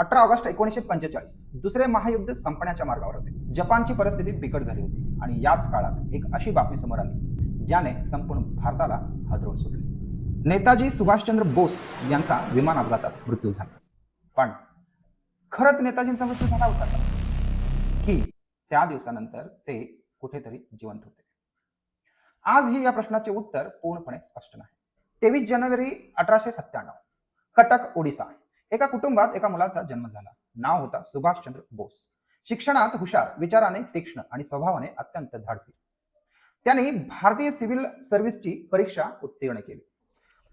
18 August 1945 दुसरे महायुद्ध संपण्याच्या मार्गावर होते. जपानची परिस्थिती बिकट झाली होती आणि याच काळात एक अशी बातमी समोर आली ज्याने संपूर्ण भारताला हादरवून सोडले. नेताजी सुभाषचंद्र बोस यांचा विमान अपघातात मृत्यू झाला. पण खरंच नेताजींचा मृत्यू झाला होता का, की त्या दिवसानंतर ते कुठेतरी जिवंत होते? आजही या प्रश्नाचे उत्तर पूर्णपणे स्पष्ट नाही. 23 जानेवारी 1897 कटक, ओडिसा एका कुटुंबात एका मुलाचा जन्म झाला. नाव होता सुभाषचंद्र बोस. शिक्षणात हुशार, विचाराने तीक्ष्ण आणि स्वभावाने अत्यंत धाडसी. त्यांनी भारतीय सिव्हिल सर्व्हिसची परीक्षा उत्तीर्ण केली.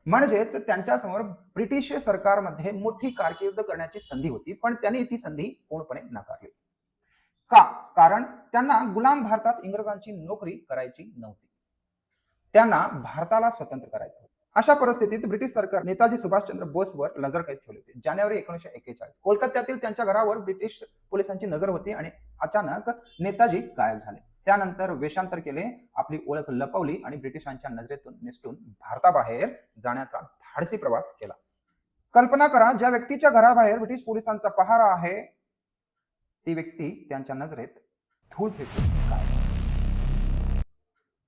म्हणजेच त्यांच्यासमोर ब्रिटिश सरकारमध्ये मोठी कारकीर्द करण्याची संधी होती, पण त्यांनी ती संधी पूर्णपणे नाकारली. का? कारण त्यांना गुलाम भारतात इंग्रजांची नोकरी करायची नव्हती. त्यांना भारताला स्वतंत्र करायचं होतं. अशा परिस्थितीत ब्रिटिश सरकार नेताजी सुभाषचंद्र बोसवर नजरकैद ठेवले होते. जानेवारी 1941 कोलकात्यातील त्यांच्या घरावर ब्रिटिश पोलिसांची नजर होती आणि अचानक नेताजी गायब झाले. त्यानंतर वेषांतर केले, आपली ओळख लपवली आणि ब्रिटिशांच्या नजरेतून निसटून भारताबाहेर जाण्याचा धाडसी प्रवास केला. कल्पना करा, ज्या व्यक्तीच्या घराबाहेर ब्रिटिश पोलिसांचा पहारा आहे ती व्यक्ती त्यांच्या नजरेत धूळ फेकून गायब.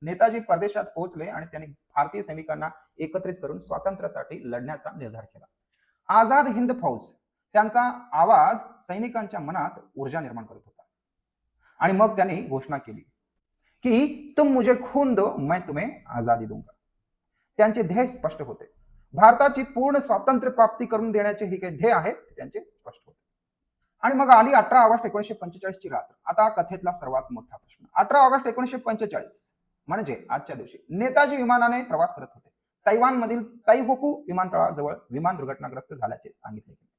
नेताजी परदेशात पोहोचले आणि त्यांनी भारतीय सैनिकांना एकत्रित करून स्वातंत्र्यासाठी लढण्याचा निर्धार केला. आझाद हिंद फौज त्यांचा आवाज सैनिकांच्या मनात ऊर्जा निर्माण करत होता. आणि मग त्यांनी घोषणा केली की तुम मुझे खून दो, मैं तुम्हें आजादी दूंगा. त्यांचे ध्येय स्पष्ट होते. भारताची पूर्ण स्वातंत्र्य प्राप्ती करून देण्याचे हे काही ध्येय आहेत त्यांचे स्पष्ट होते. आणि मग आली 18 ऑगस्ट 1945 ची रात्र. आता कथेतला सर्वात मोठा प्रश्न. 18 ऑगस्ट 1945 म्हणजे आजच्या दिवशी नेताजी विमानाने प्रवास करत होते. तैवानमधील तैहोकू विमानतळाजवळ विमान दुर्घटनाग्रस्त झाल्याचे सांगितले गेले.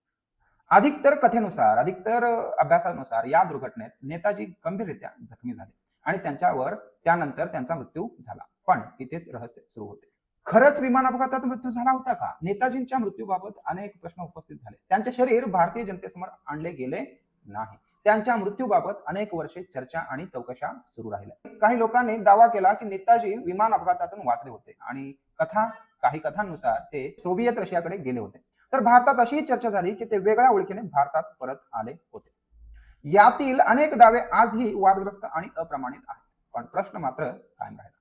अधिकतर कथेनुसार, अधिकतर अभ्यासानुसार या दुर्घटनेत नेताजी गंभीररित्या जखमी झाले आणि त्यानंतर त्यांचा मृत्यू झाला. पण इथेच रहस्य सुरू होते. खरंच विमान अपघातात मृत्यू झाला होता का? नेताजींच्या मृत्यूबाबत अनेक प्रश्न उपस्थित झाले. त्यांचे शरीर भारतीय जनतेसमोर आणले गेले नाही. त्यांच्या मृत्यूबाबत अनेक वर्षे चर्चा आणि चौकशा सुरू राहिल्या. काही लोकांनी दावा केला की नेताजी विमान अपघातातून वाचले होते आणि काही कथांनुसार ते सोव्हिएत रशियाकडे गेले होते. तर भारतात अशी चर्चा झाली की ते वेगळ्या ओळखीने भारतात परत आले होते. यातील अनेक दावे आजही वादग्रस्त आणि अप्रमाणित आहेत. पण प्रश्न मात्र कायम राहिला.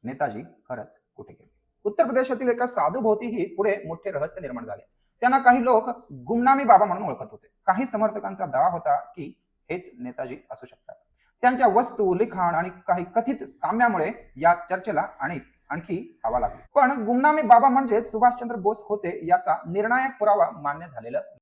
नेताजी खरंच कुठे गेले? उत्तर प्रदेशातील एका साधूभोवतीही पुढे मोठे रहस्य निर्माण झाले. त्यांना काही लोक गुमनामी बाबा म्हणून ओळखत होते. काही समर्थकांचा दावा होता की हेच नेताजी असू शकतात. त्यांच्या वस्तू, लिखाण आणि काही कथित साम्यामुळे या चर्चेला आणखी हवा लागली. पण गुमनामी बाबा म्हणजे सुभाषचंद्र बोस होते याचा निर्णायक पुरावा मान्य झालेला